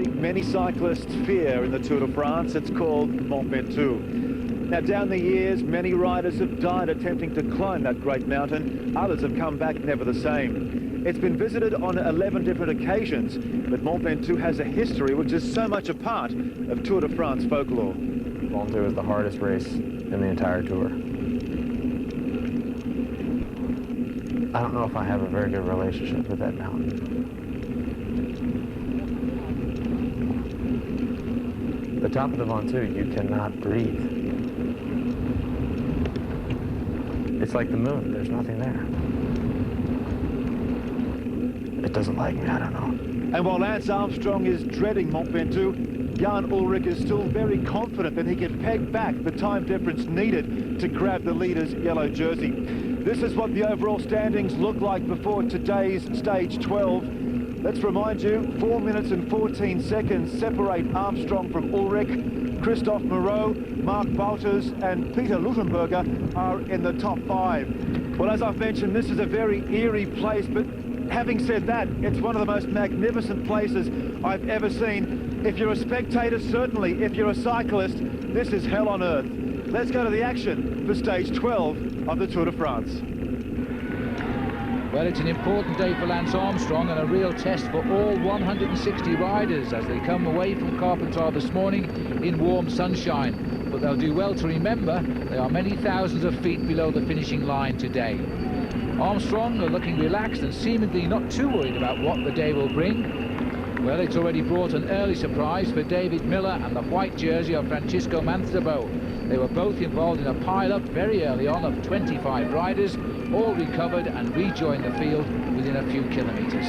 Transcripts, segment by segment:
many cyclists fear in the Tour de France. It's called Mont Ventoux. Now, down the years, many riders have died attempting to climb that great mountain. Others have come back never the same. It's been visited on 11 different occasions, but Mont Ventoux has a history which is so much a part of Tour de France folklore. Mont Ventoux is the hardest race in the entire Tour. I don't know if I have a very good relationship with that mountain. The top of the Ventoux, you cannot breathe. It's like the moon, there's nothing there. It doesn't like me, I don't know. And while Lance Armstrong is dreading Mont Ventoux, Jan Ullrich is still very confident that he can peg back the time difference needed to grab the leader's yellow jersey. This is what the overall standings look like before today's stage 12. Let's remind you, 4 minutes and 14 seconds separate Armstrong from Ullrich. Christophe Moreau, Mark Bouters and Peter Luttenberger are in the top 5. Well, as I've mentioned, this is a very eerie place, but having said that, it's one of the most magnificent places I've ever seen. If you're a spectator, certainly. If you're a cyclist, this is hell on earth. Let's go to the action for stage 12 of the Tour de France. Well, it's an important day for Lance Armstrong and a real test for all 160 riders as they come away from Carpentras this morning in warm sunshine. But they'll do well to remember they are many thousands of feet below the finishing line today. Armstrong are looking relaxed and seemingly not too worried about what the day will bring. Well, it's already brought an early surprise for David Miller and the white jersey of Francisco Mancebo. They were both involved in a pile-up very early on of 25 riders, all recovered and rejoined the field within a few kilometres.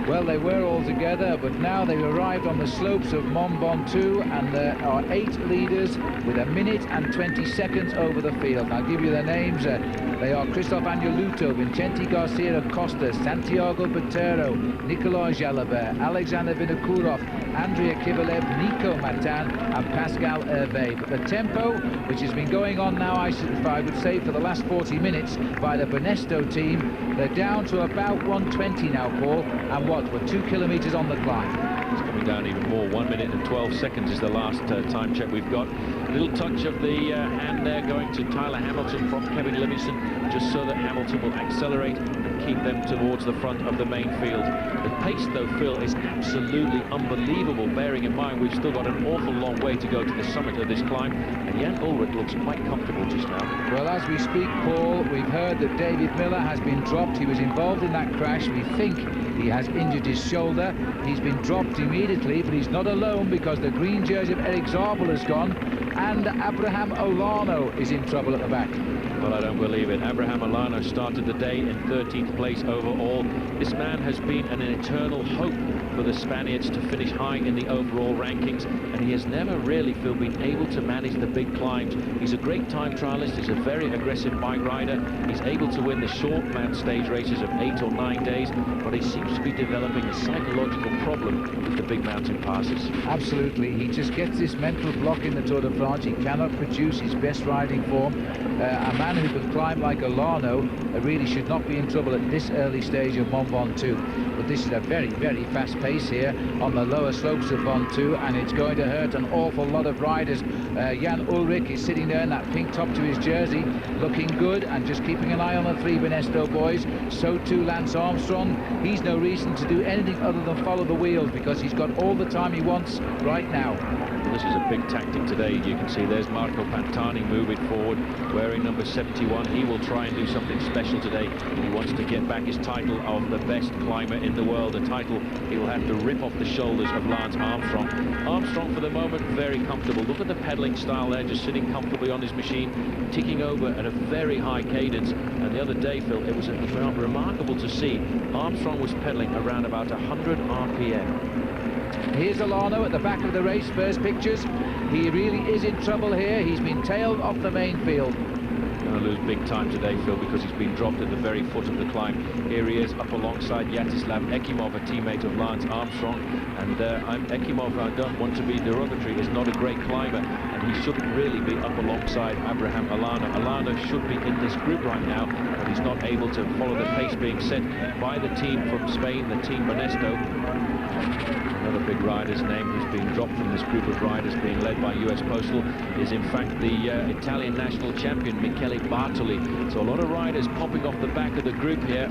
Well, they were all together, but now they've arrived on the slopes of Mont Ventoux, and there are 8 leaders with 1 minute and 20 seconds over the field. I'll give you their names. They are Christophe Agneluto, Vincenti Garcia Acosta, Santiago Botero, Nicolas Jalabert, Alexander Vinokourov, Andrea Kivilev, Nico Matan and Pascal Hervé. But the tempo, which has been going on now, I would say, for the last 40 minutes by the Benesto team, they're down to about 120 now, Paul, and we're 2 kilometres on the climb. It's coming down even more. 1 minute and 12 seconds is the last time check we've got. A little touch of the hand there going to Tyler Hamilton from Kevin Livingston, just so that Hamilton will accelerate and keep them towards the front of the main field. The pace, though, Phil, is absolutely unbelievable, bearing in mind we've still got an awful long way to go to the summit of this climb, and Jan Ullrich looks quite comfortable just now. Well, as we speak, Paul, we've heard that David Miller has been dropped. He was involved in that crash. We think he has injured his shoulder. He's been dropped immediately, but he's not alone because the green jersey of Eric Zabel has gone, and Abraham Olano is in trouble at the back. Well, I don't believe it. Abraham Olano started the day in 13th place overall. This man has been an eternal hope for the Spaniards to finish high in the overall rankings, and he has never really, Phil, been able to manage the big climbs. He's a great time trialist. He's a very aggressive bike rider. He's able to win the short mount stage races of 8 or 9 days, but he seems to be developing a psychological problem with the big mountain passes. Absolutely. He just gets this mental block in the Tour de France. He cannot produce his best riding form. A man who can climb like Olano really should not be in trouble at this early stage of Mont Ventoux. But this is a very, very fast pace here on the lower slopes of Ventoux, and it's going to hurt an awful lot of riders. Jan Ullrich is sitting there in that pink top to his jersey, looking good and just keeping an eye on the 3 Benesto boys. So too Lance Armstrong. He's no reason to do anything other than follow the wheels because he's got all the time he wants right now. Well, this is a big tactic today. You can see there's Marco Pantani moving forward, wearing number 71. He will try and do something special today. He wants to get back his title of the best climber in the world, a title he will have to rip off the shoulders of Lance Armstrong. Armstrong, for the moment, very comfortable. Look at the pedaling style there, just sitting comfortably on his machine, ticking over at a very high cadence. And the other day, Phil, it was remarkable to see Armstrong was pedaling around about 100 RPM. Here's Olano at the back of the race, first pictures. He really is in trouble here. He's been tailed off the main field. Now lose big time today, Phil, because he's been dropped at the very foot of the climb. Here he is up alongside Yaroslav Ekimov, a teammate of Lance Armstrong. And Ekimov, I don't want to be derogatory, is not a great climber, and he shouldn't really be up alongside Abraham Alana. Alana should be in this group right now, but he's not able to follow the pace being set by the team from Spain, the Team Monesto. Another big rider's name who's been dropped from this group of riders being led by US Postal is in fact the Italian national champion Michele Bartoli. So a lot of riders popping off the back of the group here.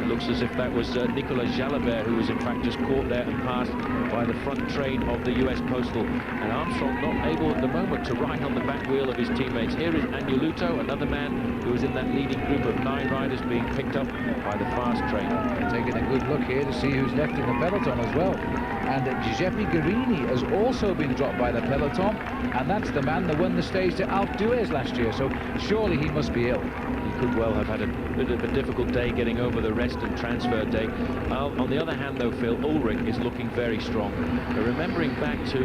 It looks as if that was Nicolas Jalabert, who was in fact just caught there and passed by the front train of the US Postal. And Armstrong not able at the moment to ride on the back wheel of his teammates. Here is Agneluto, another man who was in that leading group of 9 riders being picked up by the fast train. Taking a good look here to see who's left in the peloton as well. And Giuseppe Guerini has also been dropped by the peloton, and that's the man that won the stage to Alpe d'Huez last year, so surely he must be ill. He could well have had a bit of a difficult day getting over the rest and transfer day. On the other hand, though, Phil, Ulrich is looking very strong. Remembering back to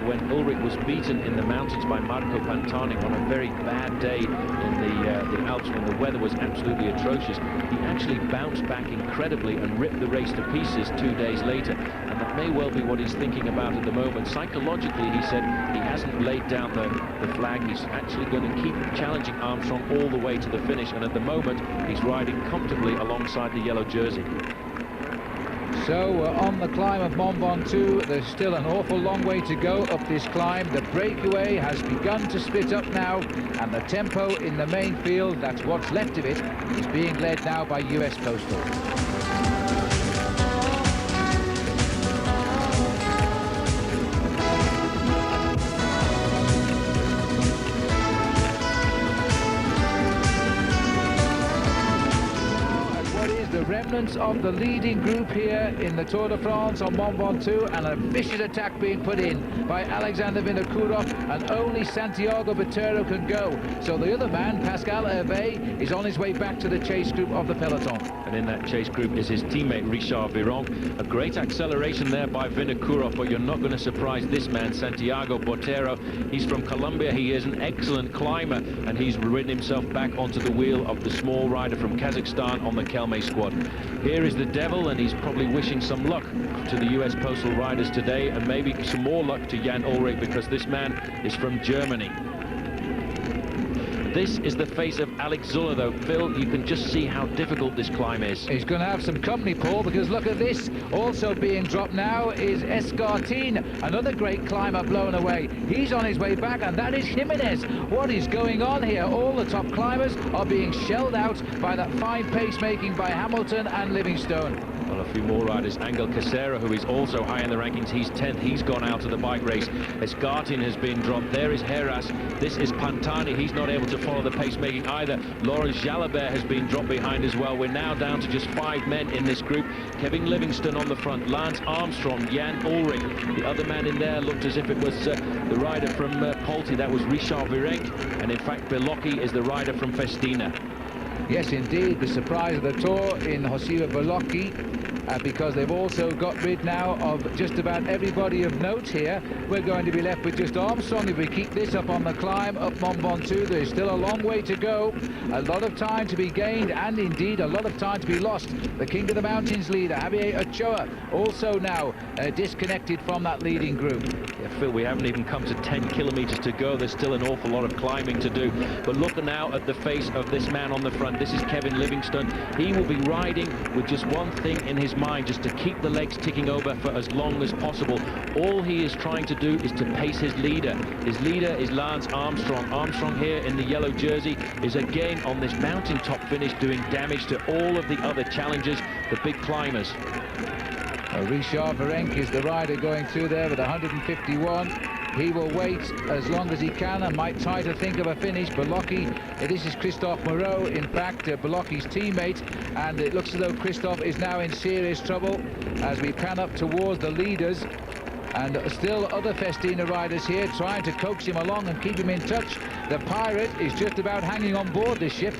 when Ulrich was beaten in the mountains by Marco Pantani on a very bad day in the Alps when the weather was absolutely atrocious, he actually bounced back incredibly and ripped the race to pieces 2 days later. And that may well be what he's thinking about at the moment. Psychologically, he said he hasn't laid down the flag. He's actually going to keep challenging Armstrong all the way to the finish, and at the moment he's riding comfortably alongside the yellow jersey. So on the climb of Mont Ventoux, there's still an awful long way to go up this climb. The breakaway has begun to split up now, and the tempo in the main field, that's what's left of it, is being led now by US Postal. Remnants of the leading group here in the Tour de France on Mont Ventoux, and a vicious attack being put in by Alexander Vinokourov, and only Santiago Botero can go. So the other man, Pascal Hervé, is on his way back to the chase group of the peloton. And in that chase group is his teammate Richard Viron. A great acceleration there by Vinokourov, but you're not going to surprise this man, Santiago Botero. He's from Colombia. He is an excellent climber, and he's ridden himself back onto the wheel of the small rider from Kazakhstan on the Kelme squad. Here is the Devil, and he's probably wishing some luck to the US Postal riders today, and maybe some more luck to Jan Ullrich, because this man is from Germany. This is the face of Alex Zuller, though. Phil, you can just see how difficult this climb is. He's going to have some company, Paul, because look at this. Also being dropped now is Escartine, another great climber blown away. He's on his way back, and that is Jimenez. What is going on here? All the top climbers are being shelled out by that fine pace making by Hamilton and Livingstone. Well, a few more riders. Angel Casera, who is also high in the rankings, he's 10th. He's gone out of the bike race. Escartin has been dropped. There is Heras. This is Pantani. He's not able to follow the pace-making either. Laurent Jalabert has been dropped behind as well. We're now down to just 5 men in this group. Kevin Livingston on the front. Lance Armstrong, Jan Ullrich. The other man in there looked as if it was the rider from Polti. That was Richard Virenque. And in fact, Belocchi is the rider from Festina. Yes, indeed, the surprise of the Tour in Joseba Belocchi, because they've also got rid now of just about everybody of note here. We're going to be left with just Armstrong if we keep this up on the climb up Mont Ventoux. There's still a long way to go, a lot of time to be gained, and indeed a lot of time to be lost. The King of the Mountains leader, Javier Ochoa, also now disconnected from that leading group. Yeah, Phil, we haven't even come to 10 kilometers to go. There's still an awful lot of climbing to do. But look now at the face of this man on the front. This is Kevin Livingston. He will be riding with just one thing in his mind, just to keep the legs ticking over for as long as possible. All he is trying to do is to pace his leader. His leader is Lance Armstrong. Armstrong here in the yellow jersey is again on this mountaintop finish doing damage to all of the other challengers, the big climbers. Richard Virenque is the rider going through there with 151. He will wait as long as he can and might try to think of a finish. Belocchi, this is Christophe Moreau, in fact, Belocchi's teammate, and it looks as though Christophe is now in serious trouble as we pan up towards the leaders. And still other Festina riders here trying to coax him along and keep him in touch. The Pirate is just about hanging on board this ship.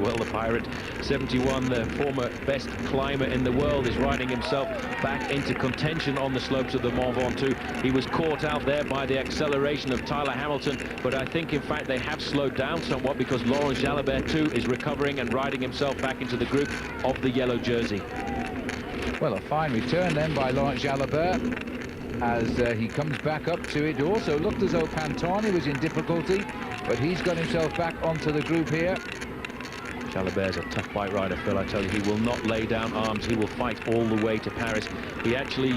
Well, the Pirate, 71, the former best climber in the world, is riding himself back into contention on the slopes of the Mont Ventoux. He was caught out there by the acceleration of Tyler Hamilton, but I think, in fact, they have slowed down somewhat because Laurent Jalabert, too, is recovering and riding himself back into the group of the yellow jersey. Well, a fine return then by Laurent Jalabert as he comes back up to it. It also looked as though Pantani was in difficulty, but he's got himself back onto the group here. Jalabert's a tough bike rider, Phil. I tell you, he will not lay down arms. He will fight all the way to Paris. He actually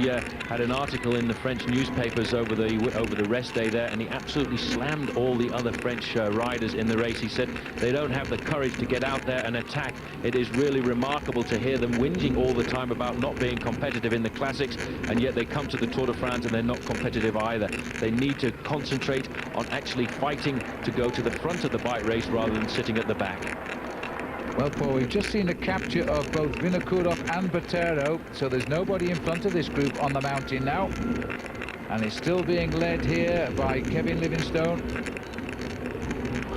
had an article in the French newspapers over the rest day there, and he absolutely slammed all the other French riders in the race. He said they don't have the courage to get out there and attack. It is really remarkable to hear them whinging all the time about not being competitive in the classics, and yet they come to the Tour de France and they're not competitive either. They need to concentrate on actually fighting to go to the front of the bike race rather than sitting at the back. Well, Paul, we've just seen a capture of both Vinokourov and Botero, so there's nobody in front of this group on the mountain now. And it's still being led here by Kevin Livingstone.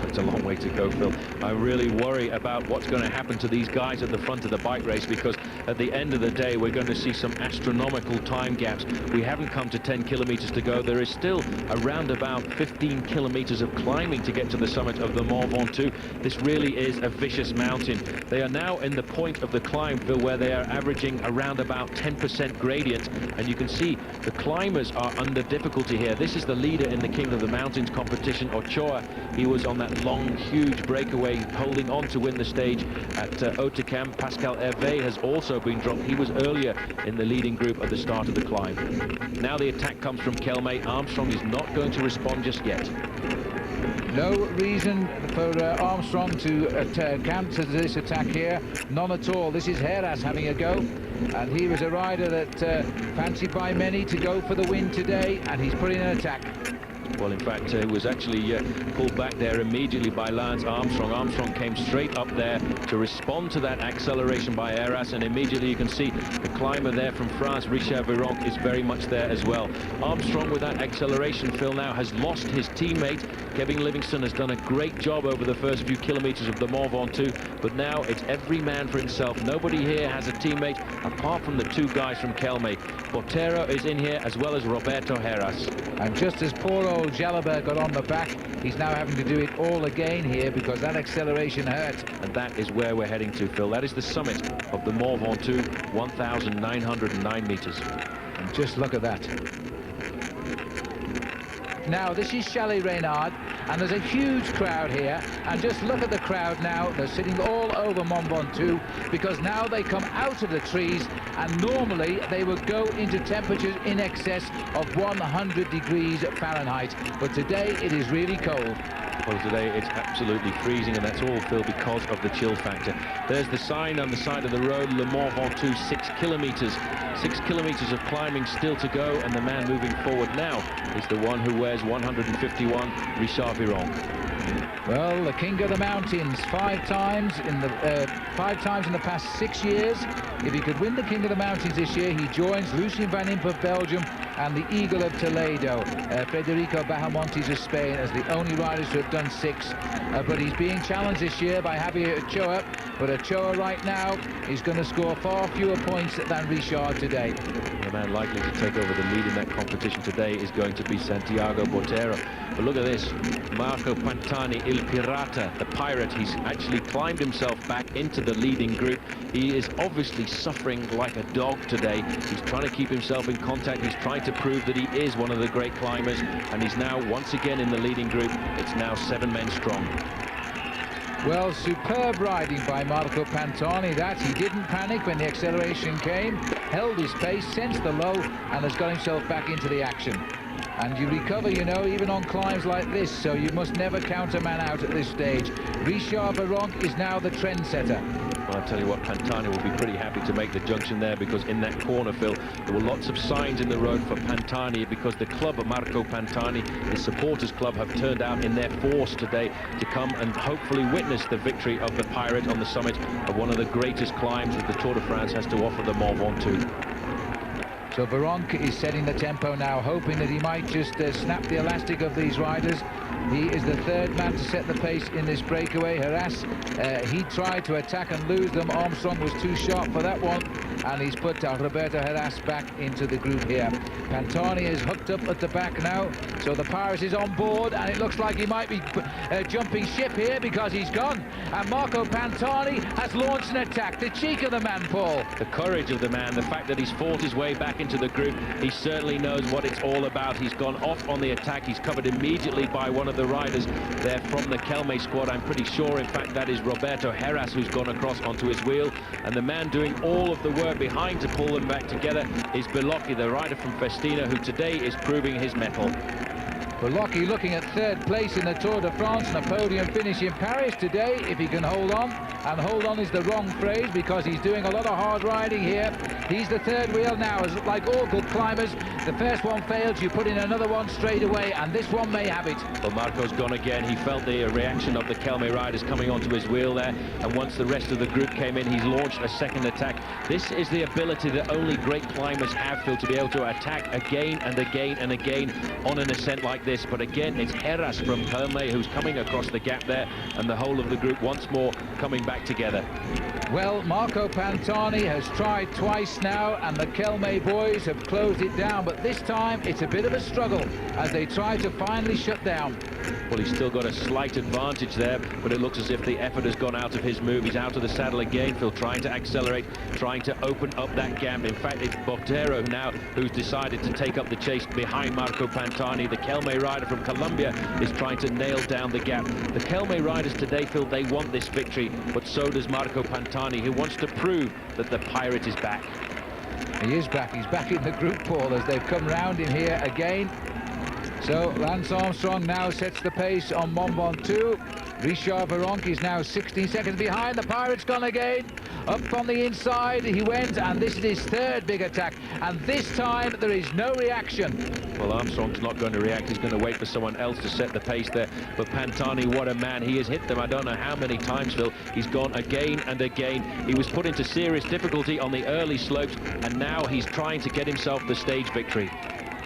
It's a long way to go, Phil. I really worry about what's going to happen to these guys at the front of the bike race, because at the end of the day, we're going to see some astronomical time gaps. We haven't come to 10 kilometers to go. There is still around about 15 kilometers of climbing to get to the summit of the Mont Ventoux. This really is a vicious mountain. They are now in the point of the climb, Phil, where they are averaging around about 10% gradient, and you can see the climbers are under difficulty here. This is the leader in the King of the Mountains competition, Ochoa. He was on that long, huge breakaway, holding on to win the stage at Hautecam. Pascal Hervé has also been dropped. He was earlier in the leading group at the start of the climb. Now the attack comes from Kelme. Armstrong is not going to respond just yet. No reason for Armstrong to counter this attack here. None at all. This is Heras having a go. And he was a rider that fancied by many to go for the win today, and he's putting an attack. Well, in fact, it was actually pulled back there immediately by Lance Armstrong. Armstrong came straight up there to respond to that acceleration by Heras, and immediately you can see the climber there from France, Richard Virenque, is very much there as well. Armstrong, with that acceleration, Phil, now has lost his teammate. Kevin Livingstone has done a great job over the first few kilometers of the Mont Ventoux, but now it's every man for himself. Nobody here has a teammate apart from the two guys from Kelme. Botero is in here as well as Roberto Heras. And just as poor old Jalabert got on the back, he's now having to do it all again here because that acceleration hurt. And that is where we're heading to, Phil. That is the summit of the Mont Ventoux, 1,909 meters. And just look at that. Now, this is Chalet Reynard, and there's a huge crowd here, and just look at the crowd now. They're sitting all over Mont Ventoux because now they come out of the trees, and normally they would go into temperatures in excess of 100 degrees Fahrenheit, but today it is really cold. Well, today it's absolutely freezing, and that's all, Phil, because of the chill factor. There's the sign on the side of the road, Le Mont Ventoux, 6 kilometers. 6 kilometers of climbing still to go, and the man moving forward now is the one who wears 151, Richard Virenque. Well, the King of the Mountains, five times in the past 6 years. If he could win the King of the Mountains this year, he joins Lucien Van Impe of Belgium and the Eagle of Toledo, Federico Bahamontes of Spain, as the only riders to have done 6. But he's being challenged this year by Javier Ochoa, but Ochoa right now is going to score far fewer points than Richard today. The man likely to take over the lead in that competition today is going to be Santiago Botero. But look at this, Marco Pantani, Il Pirata, the pirate. He's actually climbed himself back into the leading group. He is obviously suffering like a dog today. He's trying to keep himself in contact. He's trying to prove that he is one of the great climbers, and he's now once again in the leading group. It's now 7 men strong. Well, superb riding by Marco Pantani. That he didn't panic when the acceleration came, held his pace, sensed the low, and has got himself back into the action. And you recover, you know, even on climbs like this, so you must never count a man out at this stage. Richard Virenque is now the trendsetter. Well, I'll tell you what, Pantani will be pretty happy to make the junction there, because in that corner, Phil, there were lots of signs in the road for Pantani, because the club of Marco Pantani, his supporters club, have turned out in their force today to come and hopefully witness the victory of the Pirate on the summit of one of the greatest climbs that the Tour de France has to offer, the Mont Ventoux. So Veronk is setting the tempo now, hoping that he might just snap the elastic of these riders. He is the third man to set the pace in this breakaway. Harass, he tried to attack and lose them. Armstrong was too sharp for that one, and he's put Roberto Harass back into the group here. Pantani is hooked up at the back now, so the Pirate is on board, and it looks like he might be jumping ship here because he's gone. And Marco Pantani has launched an attack. The cheek of the man, Paul. The courage of the man, the fact that he's fought his way back into the group. He certainly knows what it's all about. He's gone off on the attack. He's covered immediately by one of the riders there from the Kelme squad. I'm pretty sure, in fact, that is Roberto Harass who's gone across onto his wheel. And the man doing all of the work behind to pull them back together is Belocchi, the rider from Festina, who today is proving his mettle. Belocchi looking at third place in the Tour de France and a podium finish in Paris today, if he can hold on. And hold on is the wrong phrase, because he's doing a lot of hard riding here. He's the third wheel now, as like all good climbers. The first one fails, you put in another one straight away, and this one may have it. Well, Marco's gone again. He felt the reaction of the Kelme riders coming onto his wheel there, and once the rest of the group came in, he's launched a second attack. This is the ability that only great climbers have, Phil, to be able to attack again and again and again on an ascent like this. But again, it's Harass from Kelme who's coming across the gap there, and the whole of the group once more coming back together. Well, Marco Pantani has tried twice now, and the Kelme boys have closed it down, but this time it's a bit of a struggle as they try to finally shut down. Well, he's still got a slight advantage there, but it looks as if the effort has gone out of his move. He's out of the saddle again, Phil, trying to accelerate, trying to open up that gap. In fact, it's Botero now who's decided to take up the chase behind Marco Pantani. The Kelme rider from Colombia is trying to nail down the gap. The Kelme riders today, Phil, they want this victory, but so does Marco Pantani, who wants to prove that the Pirate is back. He is back. He's back in the group, Paul, as they've come round in here again. So Lance Armstrong now sets the pace on Mont Ventoux. Richard Veronk is now 16 seconds behind. The Pirate's gone again. Up on the inside he went, and this is his third big attack. And this time there is no reaction. Well, Armstrong's not going to react. He's going to wait for someone else to set the pace there. But Pantani, what a man. He has hit them I don't know how many times, Phil. He's gone again and again. He was put into serious difficulty on the early slopes, and now he's trying to get himself the stage victory.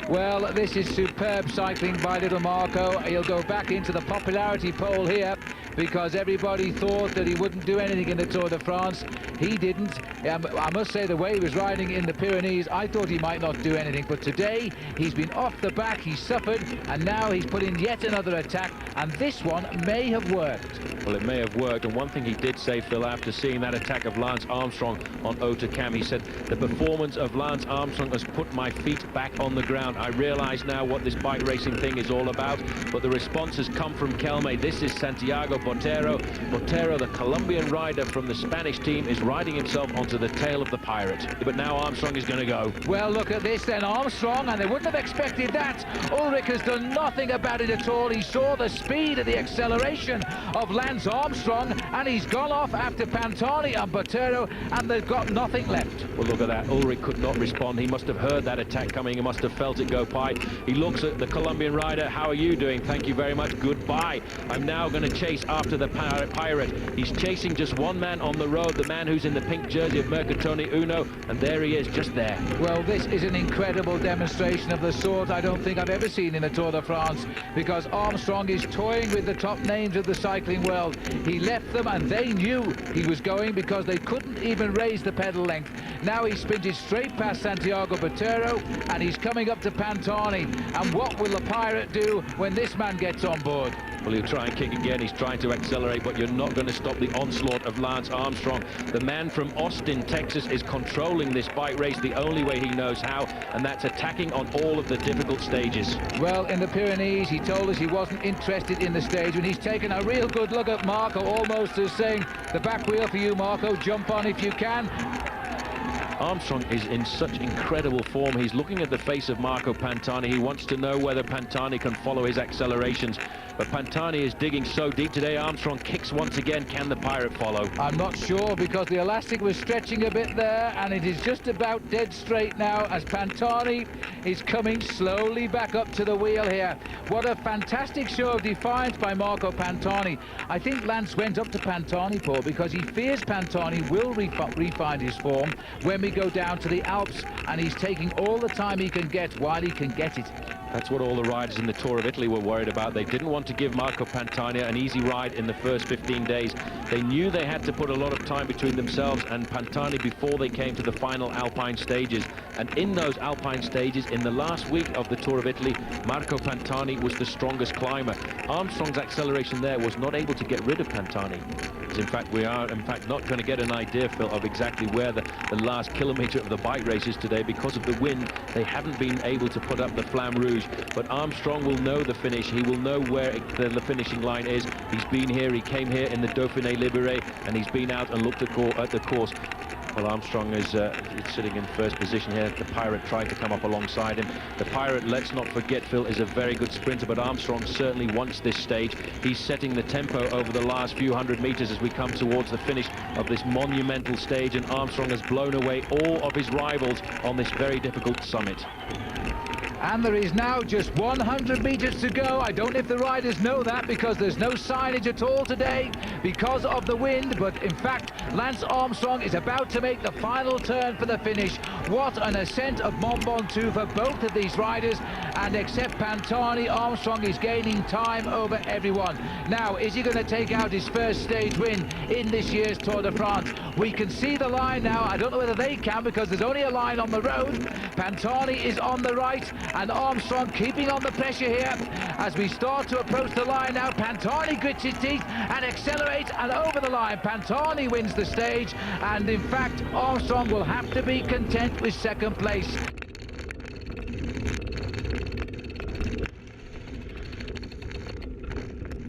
Well, this is superb cycling by little Marco. He'll go back into the popularity poll here, because everybody thought that he wouldn't do anything in the Tour de France. He didn't. I must say, the way he was riding in the Pyrenees, I thought he might not do anything. But today, he's been off the back, he's suffered, and now he's put in yet another attack, and this one may have worked. Well, it may have worked, and one thing he did say, Phil, after seeing that attack of Lance Armstrong on Hautacam, he said, the performance of Lance Armstrong has put my feet back on the ground. I realise now what this bike racing thing is all about, but the response has come from Kelme. This is Santiago Botero. Botero, the Colombian rider from the Spanish team, is riding himself onto the tail of the Pirate. But now Armstrong is going to go. Well, look at this then, Armstrong, and they wouldn't have expected that. Ulrich has done nothing about it at all. He saw the speed and the acceleration of Lance Armstrong, and he's gone off after Pantani and Botero, and they've got nothing left. Well, look at that. Ulrich could not respond. He must have heard that attack coming. He must have felt it go by. He looks at the Colombian rider. How are you doing? Thank you very much. Goodbye. I'm now going to chase after the Pirate. He's chasing just one man on the road, the man who's in the pink jersey of Mercatoni Uno, and there he is, just there. Well, this is an incredible demonstration of the sort I don't think I've ever seen in the Tour de France, because Armstrong is toying with the top names of the cycling world. He left them, and they knew he was going, because they couldn't even raise the pedal length. Now he sprinted straight past Santiago Botero, and he's coming up to Pantani. And what will the Pirate do when this man gets on board? Well, he'll try and kick again. He's trying to accelerate, but you're not going to stop the onslaught of Lance Armstrong. The man from Austin, Texas, is controlling this bike race the only way he knows how, and that's attacking on all of the difficult stages. Well, in the Pyrenees, he told us he wasn't interested in the stage, and he's taken a real good look at Marco, almost as saying, the back wheel for you, Marco, jump on if you can. Armstrong is in such incredible form. He's looking at the face of Marco Pantani. He wants to know whether Pantani can follow his accelerations. But Pantani is digging so deep today. Armstrong kicks once again. Can the Pirate follow? I'm not sure, because the elastic was stretching a bit there, and it is just about dead straight now as Pantani is coming slowly back up to the wheel here. What a fantastic show of defiance by Marco Pantani. I think Lance went up to Pantani, Paul, because he fears Pantani will refine his form when we we go down to the Alps, and he's taking all the time he can get while he can get it. That's what all the riders in the Tour of Italy were worried about. They didn't want to give Marco Pantani an easy ride in the first 15 days. They knew they had to put a lot of time between themselves and Pantani before they came to the final Alpine stages. And in those Alpine stages, in the last week of the Tour of Italy, Marco Pantani was the strongest climber. Armstrong's acceleration there was not able to get rid of Pantani. In fact, we are not going to get an idea, Phil, of exactly where the last kilometre of the bike race is today. Because of the wind, they haven't been able to put up the Flamme Rouge. But Armstrong will know the finish. He will know where the finishing line is. He's been here. He came here in the Dauphiné Libéré, and he's been out and looked at the course. Well, Armstrong is sitting in first position here. The Pirate tried to come up alongside him. The Pirate, let's not forget, Phil, is a very good sprinter, but Armstrong certainly wants this stage. He's setting the tempo over the last few hundred meters as we come towards the finish of this monumental stage, and Armstrong has blown away all of his rivals on this very difficult summit. And there is now just 100 meters to go. I don't know if the riders know that, because there's no signage at all today because of the wind. But in fact, Lance Armstrong is about to make the final turn for the finish. What an ascent of Mont Ventoux for both of these riders. And except Pantani, Armstrong is gaining time over everyone. Now, is he going to take out his first stage win in this year's Tour de France? We can see the line now. I don't know whether they can, because there's only a line on the road. Pantani is on the right, and Armstrong keeping on the pressure here as we start to approach the line now. Pantani grits his teeth and accelerates, and over the line Pantani wins the stage, and in fact Armstrong will have to be content with second place.